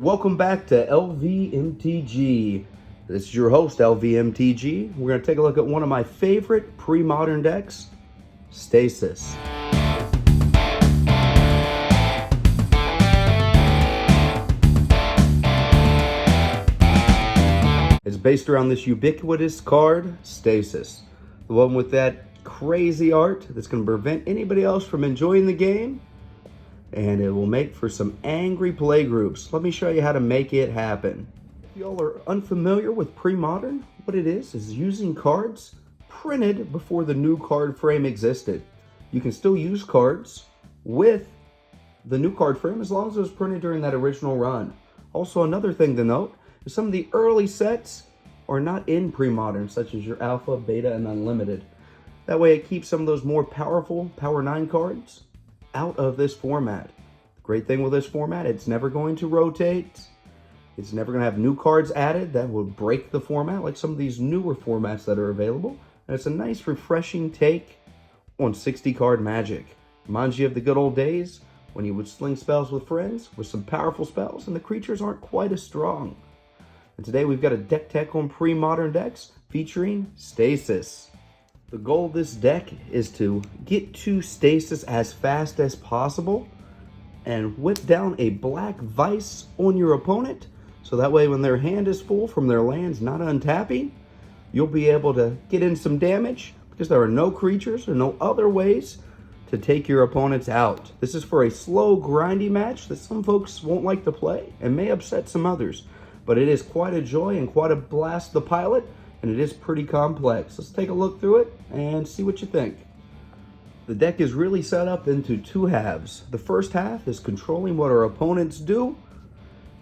Welcome back to LVMTG. This is your host, LVMTG. We're going to take a look at one of my favorite pre-modern decks, Stasis. It's based around this ubiquitous card, Stasis. The one with that crazy art that's going to prevent anybody else from enjoying the game, and it will make for some angry play groups. Let me show you how to make it happen. If y'all are unfamiliar with Premodern, what it is using cards printed before the new card frame existed. You can still use cards with the new card frame as long as it was printed during that original run. Also, another thing to note is some of the early sets are not in Premodern, such as your Alpha, Beta, and Unlimited. That way it keeps some of those more powerful Power 9 cards out of this format. The great thing with this format, it's never going to rotate. It's never going to have new cards added that will break the format like some of these newer formats that are available. And it's a nice, refreshing take on 60 card Magic. Reminds you of the good old days when you would sling spells with friends with some powerful spells and the creatures aren't quite as strong. And today we've got a Decktech on Premodern decks featuring Stasis. The goal of this deck is to get to Stasis as fast as possible and whip down a black Vice on your opponent, so that way when their hand is full from their lands not untapping, you'll be able to get in some damage because there are no creatures or no other ways to take your opponents out. This is for a slow, grindy match that some folks won't like to play and may upset some others, but it is quite a joy and quite a blast to pilot. And it is pretty complex. Let's take a look through it and see what you think. The deck is really set up into two halves. The first half is controlling what our opponents do.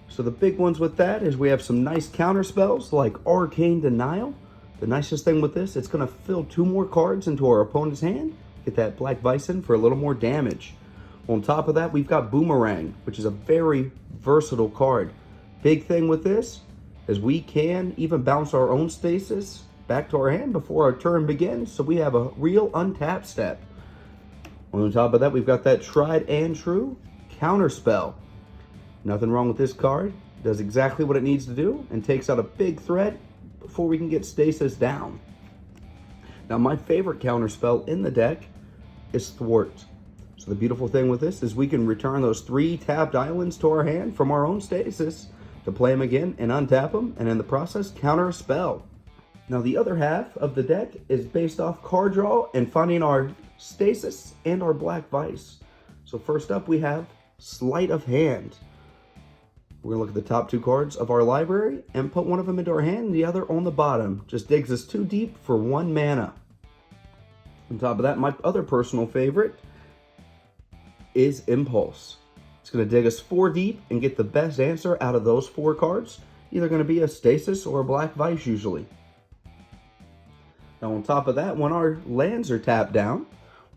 So the big ones with that is we have some nice counter spells like Arcane Denial. The nicest thing with this, it's going to fill 2 more cards into our opponent's hand. Get that Black Vice in for a little more damage. On top of that, we've got Boomerang, which is a very versatile card. Big thing with this is we can even bounce our own Stasis back to our hand before our turn begins, so we have a real untap step. On top of that, we've got that tried and true counter spell. Nothing wrong with this card. Does exactly what it needs to do and takes out a big threat before we can get Stasis down. Now, my favorite counter spell in the deck is Thwart. So the beautiful thing with this is we can return those 3 tapped islands to our hand from our own Stasis to play them again and untap them, and in the process counter a spell. Now the other half of the deck is based off card draw and finding our Stasis and our Black Vice. So first up we have Sleight of Hand. We're gonna look at the top 2 cards of our library and put one of them into our hand and the other on the bottom. Just digs us 2 deep for 1 mana. On top of that, my other personal favorite is Impulse. It's going to dig us 4 deep and get the best answer out of those 4 cards. Either going to be a Stasis or a Black Vice usually. Now on top of that, when our lands are tapped down,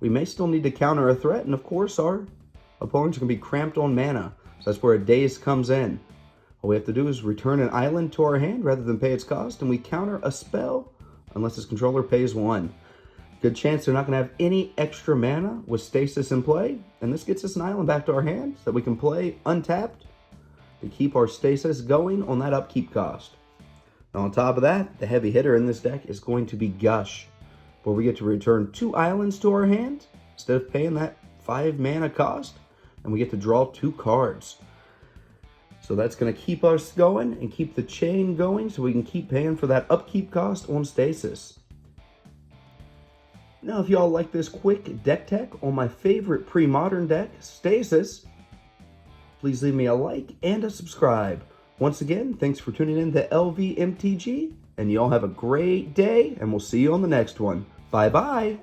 we may still need to counter a threat, and of course our opponents are going to be cramped on mana. So that's where a Daze comes in. All we have to do is return an island to our hand rather than pay its cost, and we counter a spell unless its controller pays 1. Good chance they're not going to have any extra mana with Stasis in play, and this gets us an island back to our hand so that we can play untapped to keep our Stasis going on that upkeep cost. Now on top of that, the heavy hitter in this deck is going to be Gush, where we get to return 2 islands to our hand instead of paying that 5 mana cost, and we get to draw 2 cards. So that's going to keep us going and keep the chain going so we can keep paying for that upkeep cost on Stasis. Now, if y'all like this quick deck tech on my favorite Premodern deck, Stasis, please leave me a like and a subscribe. Once again, thanks for tuning in to LVMTG, and y'all have a great day, and we'll see you on the next one. Bye-bye.